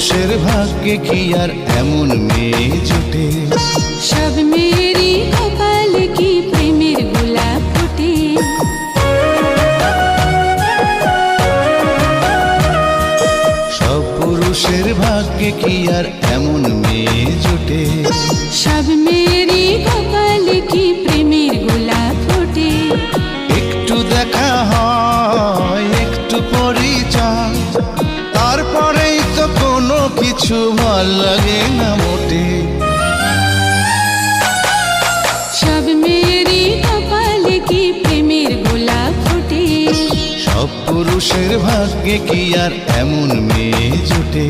পুরুষের ভাগ্যে কি আর এমন মেয়ে জোটে? সব মেয়েরই কপালে কি প্রেমের গোলাপ ফোটে? সব পুরুষের ভাগ্যে কি আর এমন মেয়ে জোটে? সব মেয়েরই কপালে কি প্রেমের গোলাপ ফোটে? একটু দেখা হয়, একটু পরিচয়, তারপরেই তো কোনো কিছু ভাল লাগে না মোটে। সব মেয়েরই কপালে কি প্রেমের গোলাপ ফোটে? সব পুরুষের ভাগ্যে কি আর এমন মেয়ে জোটে?